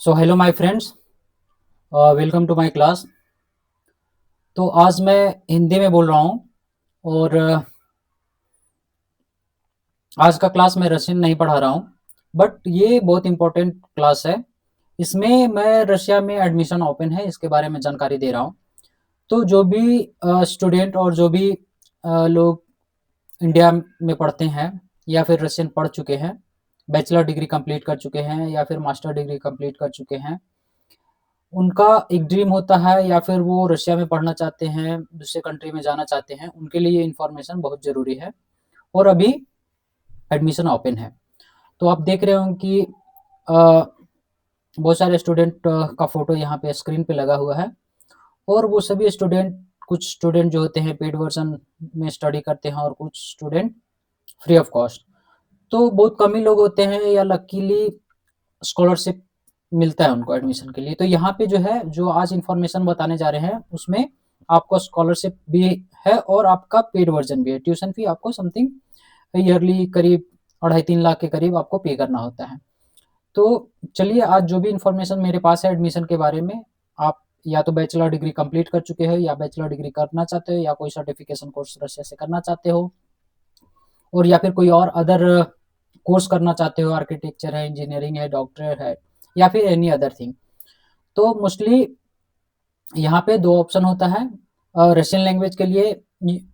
So hello my friends, welcome to my class. तो आज मैं हिंदी में बोल रहा हूँ और आज का क्लास मैं रशियन नहीं पढ़ा रहा हूँ, बट ये बहुत इम्पोर्टेंट क्लास है। इसमें मैं रशिया में एडमिशन ओपन है इसके बारे में जानकारी दे रहा हूँ। तो जो भी स्टूडेंट और जो भी लोग इंडिया में पढ़ते हैं या फिर रशियन पढ़ चुके हैं, बैचलर डिग्री कंप्लीट कर चुके हैं या फिर मास्टर डिग्री कंप्लीट कर चुके हैं, उनका एक ड्रीम होता है या फिर वो रशिया में पढ़ना चाहते हैं, दूसरे कंट्री में जाना चाहते हैं, उनके लिए ये इन्फॉर्मेशन बहुत ज़रूरी है। और अभी एडमिशन ओपन है। तो आप देख रहे हो कि अ, बहुत सारे स्टूडेंट का फ़ोटो यहाँ पे स्क्रीन पे लगा हुआ है और वो सभी स्टूडेंट, कुछ स्टूडेंट जो होते हैं पेड वर्ज़न में स्टडी करते हैं और कुछ स्टूडेंट फ्री ऑफ कॉस्ट। तो बहुत कम ही लोग होते हैं या लकीली स्कॉलरशिप मिलता है उनको एडमिशन के लिए। तो यहाँ पे जो है, जो आज इन्फॉर्मेशन बताने जा रहे हैं उसमें आपको स्कॉलरशिप भी है और आपका पेड वर्जन भी है। ट्यूशन फी आपको समथिंग ईयरली करीब 2.5-3 लाख के करीब आपको पे करना होता है। तो चलिए, आज जो भी इन्फॉर्मेशन मेरे पास है एडमिशन के बारे में, आप या तो बैचलर डिग्री कंप्लीट कर चुके हो या बैचलर डिग्री करना चाहते हो या कोई सर्टिफिकेशन कोर्स रशिया से करना चाहते हो और या फिर कोई और अदर कोर्स करना चाहते हो, आर्किटेक्चर है, इंजीनियरिंग है, डॉक्टर है या फिर एनी अदर थिंग। तो मोस्टली यहाँ पे दो ऑप्शन होता है। रशियन लैंग्वेज के लिए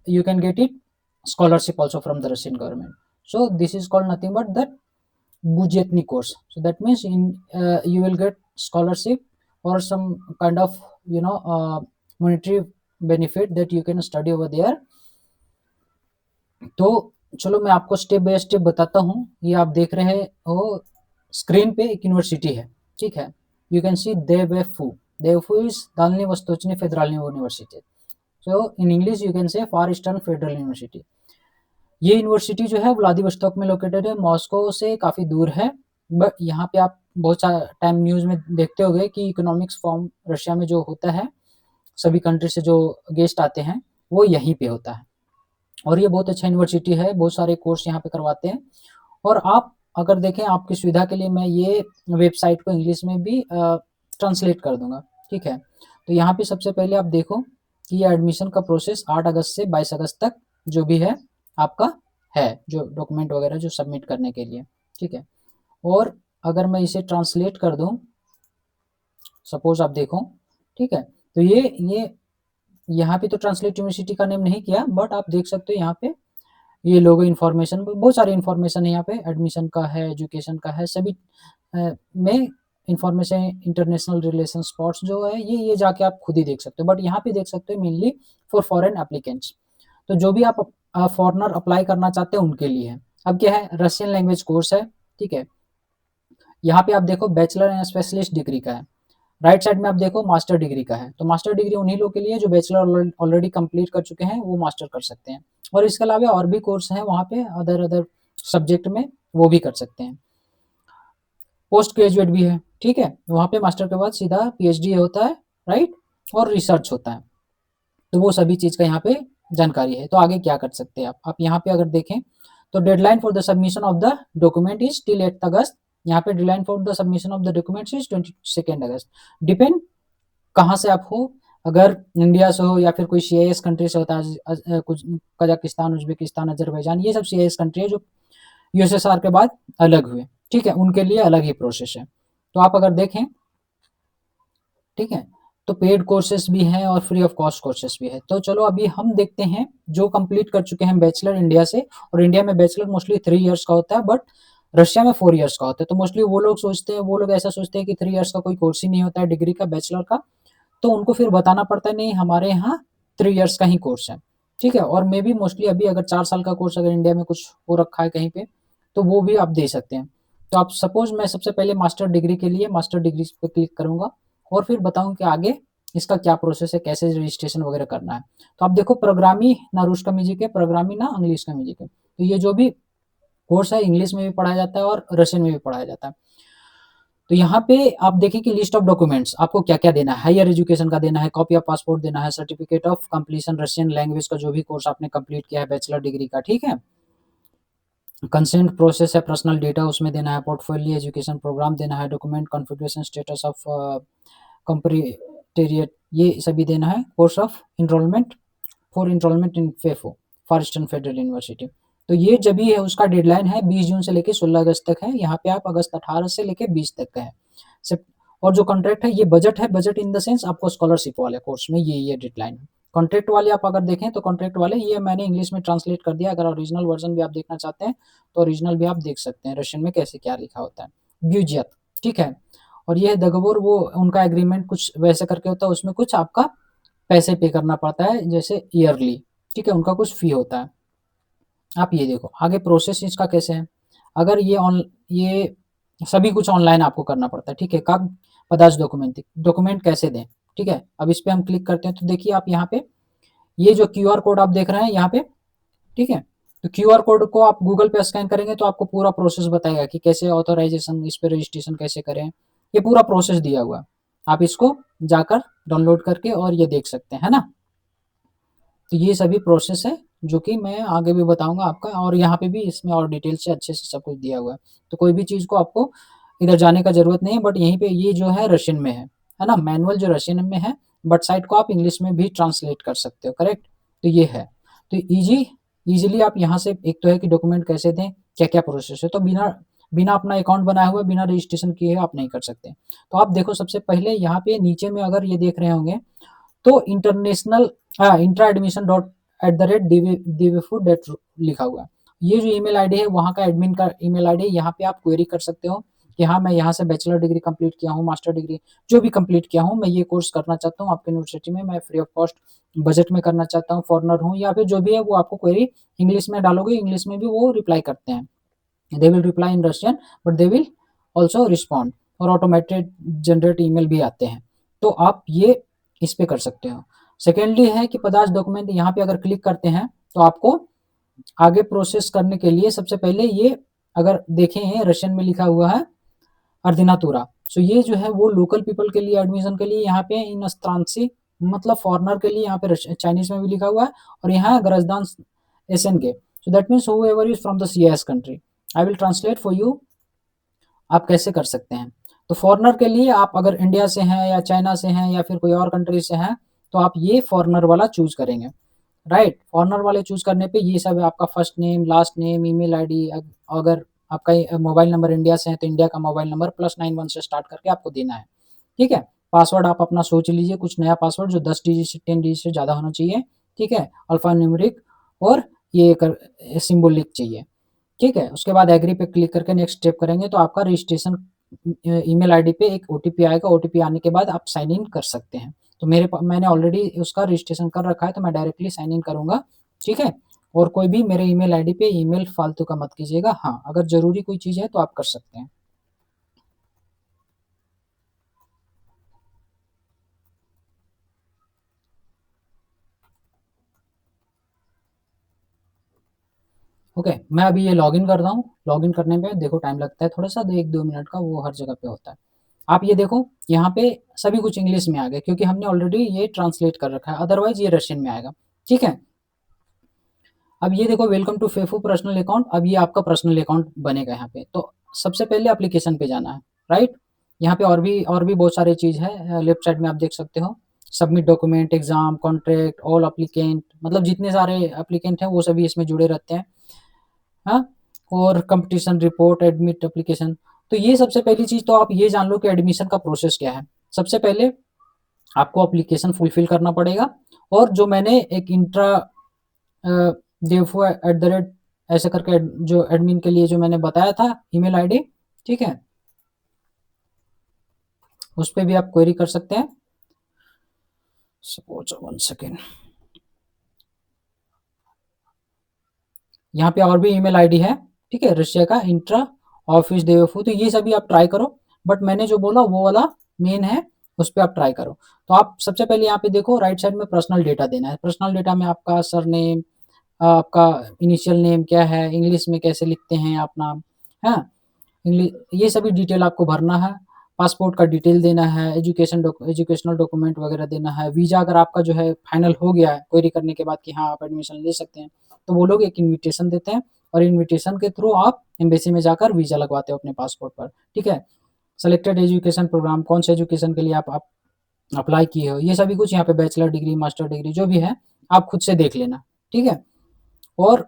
you can get it scholarship also from the Russian government. So this is called nothing but that Bujyetny course. So that means you will get scholarship or some kind of monetary benefit that you can study over there. तो चलो मैं आपको step by step बताता हूँ। ये आप देख रहे हो स्क्रीन पे एक यूनिवर्सिटी है, ठीक है। You can see DVFU. DVFU is Dalni Vostochny federal university. So in English you can say far eastern federal university. ये यूनिवर्सिटी जो है व्लादिवोस्तोक में लोकेटेड है, मॉस्को से काफ़ी दूर है। बट यहाँ पे आप बहुत सा टाइम न्यूज़ में देखते होंगे कि इकोनॉमिक्स फॉर्म रशिया में जो होता है, सभी कंट्री से जो गेस्ट आते हैं वो यहीं पे होता है। और ये बहुत अच्छा यूनिवर्सिटी है, बहुत सारे कोर्स यहाँ पे करवाते हैं। और आप अगर देखें, आपकी सुविधा के लिए मैं ये वेबसाइट को इंग्लिश में भी ट्रांसलेट कर दूंगा, ठीक है। तो यहाँ पे सबसे पहले आप देखो कि ये एडमिशन का प्रोसेस 8 अगस्त से 22 अगस्त तक जो भी है आपका है, जो डॉक्यूमेंट वगैरह जो सबमिट करने के लिए, ठीक है। और अगर मैं इसे ट्रांसलेट कर दूं, सपोज आप देखो, ठीक है। तो ये यहाँ पे तो ट्रांसलेट यूनिवर्सिटी का नेम नहीं किया, बट आप देख सकते हो यहाँ पे ये लोगो इन्फॉर्मेशन, बहुत सारी इन्फॉर्मेशन है यहाँ पे। एडमिशन का है, एजुकेशन का है, सभी में इन्फॉर्मेशन। इंटरनेशनल रिलेशन स्पॉट्स जो है ये जाके आप खुद ही देख सकते हो, बट यहाँ पे देख सकते हो मेनली फॉर फॉरेन एप्लीकेंट्स। तो जो भी आप फॉरनर अप्लाई करना चाहते हैं उनके लिए है। अब क्या है, रशियन लैंग्वेज कोर्स है, ठीक है। यहाँ पे आप देखो बैचलर एंड स्पेशलिस्ट डिग्री का है। राइट साइड में आप देखो मास्टर डिग्री का है। तो मास्टर डिग्री उन्हीं लोग के लिए जो बैचलर ऑलरेडी कंप्लीट कर चुके हैं, वो मास्टर कर सकते हैं। और इसके अलावा और भी कोर्स हैं वहाँ पे अदर अदर सब्जेक्ट में, वो भी कर सकते हैं। पोस्ट ग्रेजुएट भी है, ठीक है। वहाँ पे मास्टर के बाद सीधा पीएचडी होता है, राइट, और रिसर्च होता है। तो वो सभी चीज़ का यहाँ पे जानकारी है। तो आगे क्या कर सकते हैं आप यहाँ पे अगर देखें तो deadline for the submission of the document is till 8 अगस्त। यहाँ पे deadline for the submission of the documents is 22 August. Depend कहाँ से आप हो, अगर इंडिया से हो या फिर कोई सीआईएस कंट्री से होता है, कुछ कजाकिस्तान, उज्बेकिस्तान, अजरबैजान, ये सब सीआईएस कंट्री है जो यूएसएसआर के बाद अलग हुए, ठीक है। उनके लिए अलग ही प्रोसेस है। तो आप अगर देखें, ठीक है, तो पेड कोर्सेज भी हैं और फ्री ऑफ कॉस्ट कोर्सेज भी है। तो चलो अभी हम देखते हैं जो कंप्लीट कर चुके हैं बैचलर इंडिया से। और इंडिया में बैचलर मोस्टली 3 इयर्स का होता है, बट रशिया में 4 इयर्स का होता है। तो मोस्टली वो लोग सोचते हैं, वो लोग ऐसा सोचते हैं कि 3 इयर्स का कोई कोर्स ही नहीं होता है डिग्री का, बैचलर का। तो उनको फिर बताना पड़ता है नहीं, हमारे यहाँ 3 इयर्स का ही कोर्स है, ठीक है। और मे बी मोस्टली अभी अगर 4 साल का कोर्स अगर इंडिया में कुछ हो रखा है कहीं पे, तो वो भी आप दे सकते हैं। तो आप सपोज मैं सबसे पहले मास्टर डिग्री के लिए मास्टर डिग्री पे क्लिक करूंगा और फिर बताऊं कि आगे इसका क्या प्रोसेस है, कैसे रजिस्ट्रेशन वगैरह करना है। तो आप देखो, प्रोग्रामी ना रूस म्यूजिक है, प्रोग्रामी ना इंग्लिश का म्यूजिक है। तो ये जो भी कोर्स है इंग्लिश में भी पढ़ाया जाता है और रशियन में भी पढ़ाया जाता है। तो यहाँ पे आप देखें कि लिस्ट ऑफ डॉक्यूमेंट्स आपको क्या क्या देना है। हायर एजुकेशन का देना है, कॉपी ऑफ पासपोर्ट देना है, certificate of completion Russian language का जो भी कोर्स आपने कंप्लीट किया है बैचलर डिग्री का, ठीक है। कंसेंट प्रोसेस है, पर्सनल डेटा उसमें देना है, पोर्टफोलियो एजुकेशन प्रोग्राम देना है, document configuration status of compatriot ये सभी देना है, course of enrolment for enrolment in FEFU for eastern federal university. तो ये जब भी है उसका डेडलाइन है 20 जून से लेके 16 अगस्त तक है। यहाँ पे आप अगस्त 18 से लेके 20 तक का है। और जो कॉन्ट्रैक्ट है ये बजट है, बजट इन द सेंस आपको स्कॉलरशिप वाले कोर्स में ये डेडलाइन है। कॉन्ट्रैक्ट वाले आप अगर देखें तो कॉन्ट्रैक्ट वाले ये मैंने इंग्लिश में ट्रांसलेट कर दिया, अगर ओरिजिनल वर्जन भी आप देखना चाहते हैं तो ओरिजिनल भी आप देख सकते हैं रशियन में कैसे क्या लिखा होता है। ब्यूजियत, ठीक है। और ये दगबोर वो उनका एग्रीमेंट कुछ वैसे करके होता है, उसमें कुछ आपका पैसे पे करना पड़ता है जैसे ईयरली, ठीक है, उनका कुछ फी होता है। आप ये देखो आगे प्रोसेस इसका कैसे है। अगर ये सभी कुछ ऑनलाइन आपको करना पड़ता है, ठीक है। कब पदार्थ डॉक्यूमेंट डॉक्यूमेंट कैसे दें, ठीक है। अब इस पे हम क्लिक करते हैं तो देखिए आप यहाँ पे ये जो क्यूआर कोड आप देख रहे हैं यहाँ पे, ठीक है। तो क्यूआर कोड को आप गूगल पे स्कैन करेंगे तो आपको पूरा प्रोसेस बताएगा कि कैसे ऑथराइजेशन, इस पे रजिस्ट्रेशन कैसे करें, ये पूरा प्रोसेस दिया हुआ है। आप इसको जाकर डाउनलोड करके और ये देख सकते हैं, है ना। तो ये सभी प्रोसेस है जो कि मैं आगे भी बताऊंगा आपका, और यहाँ पे भी इसमें और डिटेल से अच्छे से सब कुछ दिया हुआ है। तो कोई भी चीज़ को आपको इधर जाने का जरूरत नहीं है, बट यहीं पे ये जो है रशियन में है ना, मैनुअल जो रशियन में है, बट साइट को आप इंग्लिश में भी ट्रांसलेट कर सकते हो, करेक्ट। तो ये है, तो इजीली आप यहाँ से, एक तो है कि डॉक्यूमेंट कैसे दें, क्या क्या प्रोसेस है, तो बिना बिना अपना अकाउंट बनाए हुए, बिना रजिस्ट्रेशन किए आप नहीं कर सकते। तो आप देखो सबसे पहले यहाँ पे नीचे में अगर ये देख रहे होंगे तो international intra admission dot at the rate DVFU dot लिखा हुआ है। ये जो ईमेल आईडी है वहाँ का एडमिन का ईमेल आईडी, यहाँ पे आप क्वेरी कर सकते हो कि हाँ मैं यहाँ से बैचलर डिग्री कंप्लीट किया हूँ, मास्टर डिग्री जो भी कंप्लीट किया हूँ, मैं ये कोर्स करना चाहता हूँ आपके यूनिवर्सिटी में, मैं फ्री ऑफ कॉस्ट बजट में करना चाहता हूँ, फॉरनर हूँ, या फिर जो भी है वो आपको क्वेरी इंग्लिश में डालोगे, इंग्लिश में भी वो रिप्लाई करते हैं। They will reply in Russian but they will also respond, और ऑटोमेटेड जनरेट ईमेल भी आते हैं। तो आप ये इस पे कर सकते हो। सेकेंडली है कि पदार्थ डॉक्यूमेंट, यहाँ पे अगर क्लिक करते हैं तो आपको आगे प्रोसेस करने के लिए सबसे पहले ये अगर देखें रशियन में लिखा हुआ है अर्दिनातुरा। सो ये जो है वो लोकल पीपल के लिए एडमिशन के लिए यहाँ पे इन स्त्रांसी मतलब फॉरनर के लिए यहाँ पे चाइनीज में भी लिखा हुआ है, और यहाँ गरजदान एसएन के। So that means whoever is from the CS country. I will translate for you, आप कैसे कर सकते हैं। तो फॉरनर के लिए आप अगर इंडिया से हैं या चाइना से हैं या फिर कोई और कंट्री से हैं तो आप ये फॉरनर वाला चूज करेंगे, राइट। फॉरनर वाले चूज करने पे ये सब है आपका first name, last name, email ID, अगर आपका मोबाइल नंबर इंडिया से है तो इंडिया का मोबाइल नंबर +91 से स्टार्ट करके आपको देना है, ठीक है। पासवर्ड आप अपना सोच लीजिए कुछ नया पासवर्ड जो 10 डिजिट से 10 डिजिट से ज़्यादा होना चाहिए, ठीक है, अल्फा न्यूमेरिक, और ये सिंबॉलिक चाहिए, ठीक है। उसके बाद एग्री पे क्लिक करके नेक्स्ट स्टेप करेंगे तो आपका रजिस्ट्रेशन ईमेल आईडी पे एक ओटीपी आएगा, ओटीपी आने के बाद आप साइन इन कर सकते हैं। तो मैंने ऑलरेडी उसका रजिस्ट्रेशन कर रखा है तो मैं डायरेक्टली साइन इन करूंगा, ठीक है। और कोई भी मेरे ईमेल आईडी पे ईमेल फालतू का मत कीजिएगा, हाँ अगर जरूरी कोई चीज़ है तो आप कर सकते हैं। ओके, मैं अभी ये लॉगिन कर रहा हूँ। लॉगिन करने पे देखो टाइम लगता है थोड़ा सा, 1-2 मिनट का, वो हर जगह पे होता है। आप ये देखो यहाँ पे सभी कुछ इंग्लिश में आ गया क्योंकि हमने ऑलरेडी ये ट्रांसलेट कर रखा है, अदरवाइज ये रशियन में आएगा, ठीक है। अब ये देखो welcome to FEFU personal account, अब ये आपका पर्सनल अकाउंट बनेगा यहाँ पे। तो सबसे पहले एप्लीकेशन पे जाना है, राइट। यहाँ पे और भी बहुत सारी चीज़ है, लेफ्ट साइड में आप देख सकते हो, submit document, exam, contract, all applicant, मतलब जितने सारे एप्लीकेंट हैं वो सभी इसमें जुड़े रहते हैं, हाँ। और कंपटीशन रिपोर्ट, एडमिट एप्लीकेशन। तो ये सबसे पहली चीज़ तो आप ये जान लो कि एडमिशन का प्रोसेस क्या है। सबसे पहले आपको एप्लीकेशन फुलफिल करना पड़ेगा, और जो मैंने एक इंट्रा देवफो एट द रेट ऐसे करके जो एडमिन के लिए जो मैंने बताया था ईमेल आईडी, ठीक है, उस पर भी आप क्वेरी कर सकते हैं। सपोज 1 सेकेंड, यहाँ पे और भी ईमेल आईडी है, ठीक है, रशिया का इंट्रा ऑफिस देवफू। तो ये सभी आप ट्राई करो, बट मैंने जो बोला वो वाला मेन है, उस पर आप ट्राई करो। तो आप सबसे पहले यहाँ पे देखो राइट साइड में पर्सनल डेटा देना है। पर्सनल डेटा में आपका सरनेम, आपका इनिशियल नेम क्या है, इंग्लिश में कैसे लिखते हैं आप नाम, है इंग्लिश, ये सभी डिटेल आपको भरना है। पासपोर्ट का डिटेल देना है, एजुकेशनल डॉक्यूमेंट वगैरह देना है। वीज़ा अगर आपका जो है फाइनल हो गया है क्वेरी करने के बाद कि हाँ आप एडमिशन ले सकते हैं, तो वो लोग एक इन्विटेशन देते हैं, और इनविटेशन के थ्रू आप एम्बेसी में जाकर वीज़ा लगवाते हो अपने पासपोर्ट पर, ठीक है। सेलेक्टेड एजुकेशन प्रोग्राम, कौन से एजुकेशन के लिए आप अप्लाई किए हो, ये सभी कुछ यहाँ पे बैचलर डिग्री, मास्टर डिग्री जो भी है आप खुद से देख लेना, ठीक है। और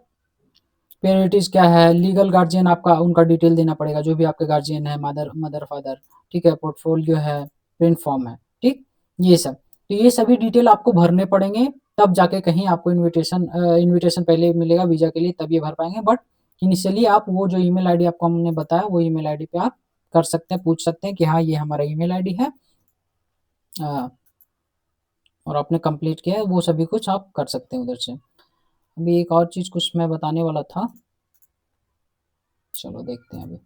प्रायोरिटीज़ क्या है, लीगल गार्जियन आपका, उनका डिटेल देना पड़ेगा, जो भी आपके गार्जियन है, मदर फादर, ठीक है, पोर्टफोलियो है, प्रिंट फॉर्म है, ठीक, ये सब। तो ये सभी डिटेल आपको भरने पड़ेंगे, तब जाके कहीं आपको इनविटेशन पहले मिलेगा वीज़ा के लिए, तब ये भर पाएंगे। बट इनिशियली आप वो जो ईमेल आईडी आपको हमने बताया, वो ईमेल आईडी पे आप कर सकते हैं, पूछ सकते हैं कि हाँ ये हमारा ईमेल आईडी है, और आपने कंप्लीट किया है, वो सभी कुछ आप कर सकते हैं उधर से। अभी एक और चीज़ कुछ मैं बताने वाला था, चलो देखते हैं अभी।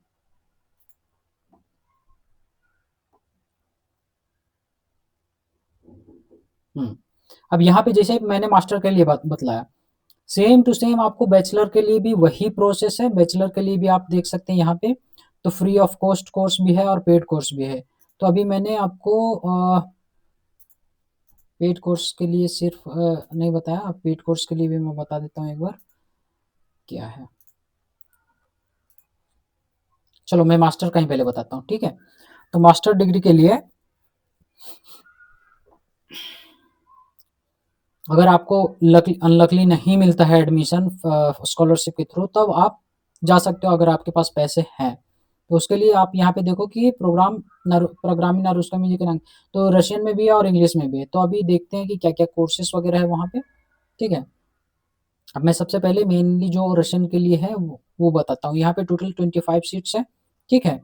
अब यहाँ पे जैसे मैंने मास्टर के लिए बतलाया, सेम टू सेम आपको बैचलर के लिए भी वही प्रोसेस है। बैचलर के लिए भी आप देख सकते हैं यहाँ पे, तो फ्री ऑफ कॉस्ट कोर्स भी है और पेड कोर्स भी है। तो अभी मैंने आपको पेड कोर्स के लिए सिर्फ नहीं बताया, अब पेड कोर्स के लिए भी मैं बता देता हूँ एक बार क्या है। चलो मैं मास्टर का ही पहले बताता हूँ, ठीक है। तो मास्टर डिग्री के लिए अगर आपको अनलकली नहीं मिलता है एडमिशन स्कॉलरशिप के थ्रू, तब आप जा सकते हो अगर आपके पास पैसे हैं। तो उसके लिए आप यहाँ पे देखो कि प्रोग्रामिंग ना रुस्का म्यूजिक रंग, तो रशियन में भी है और इंग्लिश में भी है। तो अभी देखते हैं कि क्या क्या कोर्सेज वगैरह है वहाँ पे, ठीक है। अब मैं सबसे पहले मेनली जो रशियन के लिए है वो बताता हूँ। यहाँ पे टोटल 25 सीट्स है, ठीक है।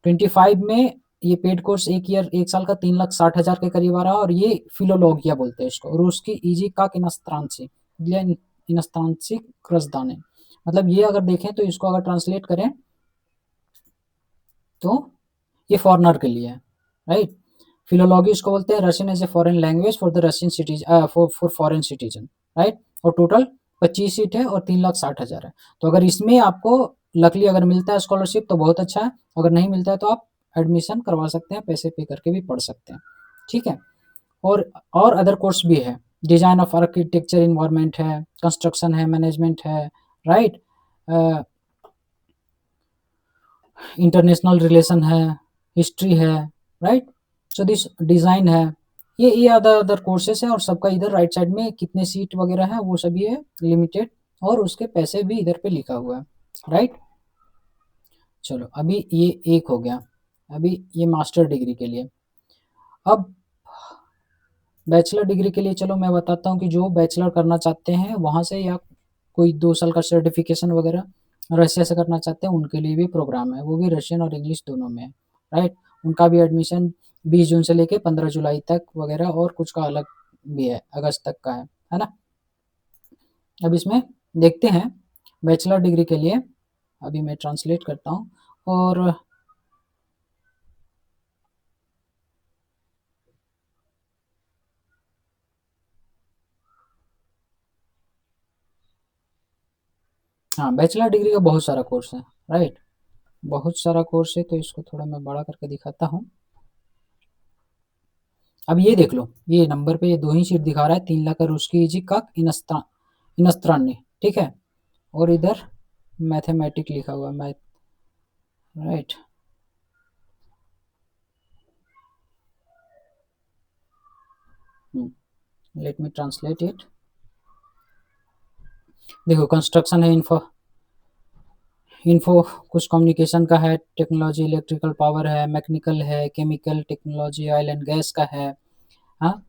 25 में ये पेड कोर्स एक साल का 3,60,000 के करीब आ रहा है, और ये फिलोलॉगिया बोलते हैं इसको, रूस की इजी का इनस्तांसी क्रजदाने, मतलब ये अगर देखें तो इसको अगर ट्रांसलेट करें तो ये फॉरेनर के लिए है, राइट। फिलोलॉजी इसको बोलते हैं Russian as a foreign language for the Russian citizen, for foreign citizen, right. और टोटल 25 सीट है और 3,60,000 है। तो अगर इसमें आपको लकली अगर मिलता है स्कॉलरशिप तो बहुत अच्छा है, अगर नहीं मिलता है तो आप एडमिशन करवा सकते हैं, पैसे पे करके भी पढ़ सकते हैं, ठीक है। और अदर कोर्स भी है, डिजाइन ऑफ आर्किटेक्चर इन्वायरमेंट है, कंस्ट्रक्शन है, मैनेजमेंट है, राइट, इंटरनेशनल रिलेशन है, हिस्ट्री है, राइट। सो दिस डिज़ाइन है, ये अदर अदर कोर्सेस है, और सबका इधर राइट साइड में कितने सीट वगैरह है वो सभी है लिमिटेड, और उसके पैसे भी इधर पे लिखा हुआ है, राइट। चलो अभी ये एक हो गया। अभी ये मास्टर डिग्री के लिए। अब बैचलर डिग्री के लिए चलो मैं बताता हूँ कि जो बैचलर करना चाहते हैं वहाँ से, या कोई 2 साल का सर्टिफिकेशन वगैरह रशिया से करना चाहते हैं, उनके लिए भी प्रोग्राम है, वो भी रशियन और इंग्लिश दोनों में है, राइट। उनका भी एडमिशन 20 जून से लेके 15 जुलाई तक वगैरह, और कुछ का अलग भी है, अगस्त तक का है ना। अब इसमें देखते हैं बैचलर डिग्री के लिए, अभी मैं ट्रांसलेट करता हूँ। और हाँ, बैचलर डिग्री का बहुत सारा कोर्स है, राइट, बहुत सारा कोर्स है। तो इसको थोड़ा मैं बड़ा करके दिखाता हूँ। अब ये देख लो, ये नंबर पे ये 2 ही सीट दिखा रहा है, 3 लाख रुस्की इजी का इनस्त्रानी, ठीक है। और इधर मैथमेटिक लिखा हुआ है, math, right. Let me translate it. देखो कंस्ट्रक्शन है, इन्फो कुछ कम्युनिकेशन का है, टेक्नोलॉजी इलेक्ट्रिकल पावर है, मैकेनिकल है, chemical technology oil and gas का है, हाँ,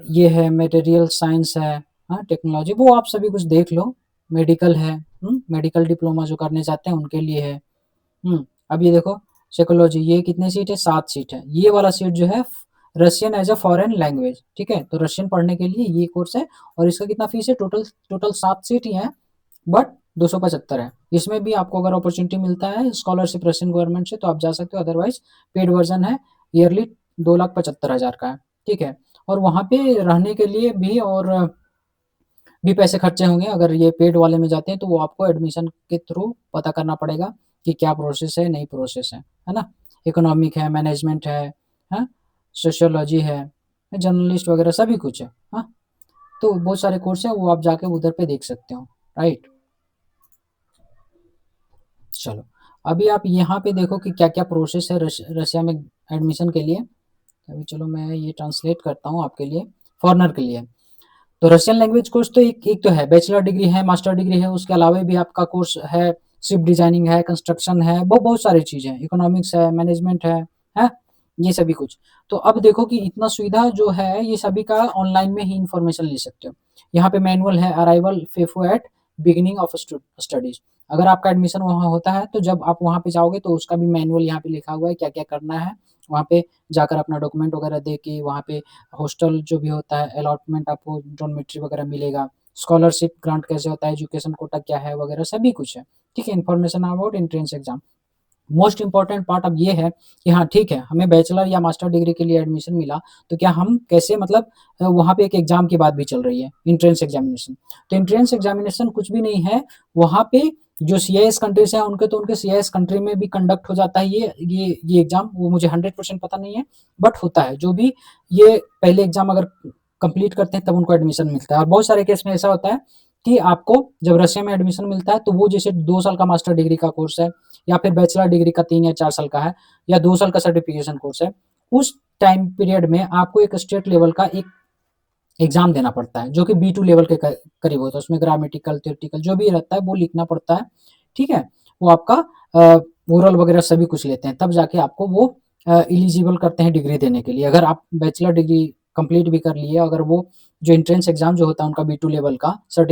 ये है मटेरियल साइंस है, हाँ, टेक्नोलॉजी वो आप सभी कुछ देख लो। मेडिकल है, मेडिकल डिप्लोमा जो करने चाहते हैं उनके लिए है। अब ये देखो साइकोलॉजी, ये कितने सीट है, 7 सीट है। ये वाला सीट जो है Russian as a foreign language, ठीक है, तो रशियन पढ़ने के लिए ये कोर्स है। और इसका कितना फीस है, टोटल टोटल 7 सीट ही है, बट 275 है। इसमें भी आपको अगर अपॉर्चुनिटी मिलता है स्कॉलरशिप रशियन गवर्नमेंट से तो आप जा सकते हो, अदरवाइज पेड वर्जन है, ईयरली 2,75,000 का है, ठीक है। और वहाँ पे रहने के लिए भी और भी पैसे खर्चे होंगे। अगर ये पेड वाले में जाते हैं तो वो आपको एडमिशन के थ्रू पता करना पड़ेगा कि क्या प्रोसेस है, नहीं प्रोसेस है ना। इकोनॉमिक है, मैनेजमेंट है, सोशियोलॉजी है, जर्नलिस्ट वगैरह सभी कुछ है, हाँ। तो बहुत सारे कोर्स है, वो आप जाके उधर पे देख सकते हो, राइट। चलो, अभी आप यहाँ पे देखो कि क्या-क्या प्रोसेस है रशिया में एडमिशन के लिए। अभी चलो मैं ये ट्रांसलेट करता हूँ आपके लिए, फॉरेनर के लिए। तो रशियन लैंग्वेज कोर्स तो एक एक तो है, बैचलर डिग्री है, मास्टर डिग्री है, उसके अलावा भी आपका कोर्स है, शिप डिजाइनिंग है, कंस्ट्रक्शन है, बहुत सारी चीज़ें हैं, इकोनॉमिक्स है, मैनेजमेंट है? ये सभी कुछ। तो अब देखो कि इतना सुविधा जो है, ये सभी का ऑनलाइन में ही इन्फॉर्मेशन ले सकते हो। यहाँ पे मैनुअल है, arrival FEFU at beginning of studies. अगर आपका एडमिशन वहाँ होता है, तो जब आप वहाँ पे जाओगे तो उसका भी मैनुअल यहाँ पे लिखा हुआ है, क्या-क्या करना है। वहाँ पे जाकर अपना डॉक्यूमेंट वगैरह दे के वहाँ पे हॉस्टल जो भी होता है, अलॉटमेंट आपको डॉर्मेट्री वगैरह मिलेगा, स्कॉलरशिप ग्रांट कैसे होता है, एजुकेशन कोटा क्या है वगैरह सभी कुछ है। ठीक है, information about entrance exam. Most important part अब ये है कि हाँ ठीक है, हमें बैचलर या मास्टर डिग्री के लिए एडमिशन मिला, तो क्या हम कैसे मतलब वहाँ पे एक एग्जाम की बात भी चल रही है, एंट्रेंस एग्जामिनेशन। तो एंट्रेंस एग्जामिनेशन कुछ भी नहीं है, वहाँ पे जो सीआईएस कंट्रीज हैं उनके, तो उनके सीआईएस कंट्री में भी कंडक्ट हो जाता है ये एग्जाम। वो मुझे 100% पता नहीं है, बट होता है। जो भी ये पहले एग्जाम अगर कंप्लीट करते हैं तब उनको एडमिशन मिलता है। और बहुत सारे केस में ऐसा होता है कि आपको जब रशिया में एडमिशन मिलता है, तो वो जैसे 2 साल का मास्टर डिग्री का कोर्स है, या फिर बैचलर डिग्री का 3 या 4 साल का है, या 2 साल का सर्टिफिकेशन कोर्स है, उस टाइम पीरियड में आपको एक स्टेट लेवल का एक एग्जाम देना पड़ता है, जो कि B2 लेवल के करीब होता है। उसमें ग्रामेटिकल, थ्योरेटिकल जो भी रहता है वो लिखना पड़ता है। ठीक है, वो आपका ओरल वगैरह सभी कुछ लेते हैं, तब जाके आपको वो एलिजिबल करते हैं डिग्री देने के लिए। अगर आप बैचलर डिग्री कंप्लीट भी कर लिए, अगर वो जो एंट्रेंस एग्जाम जो होता है उनका B2 लेवल का सर्टिफिकेट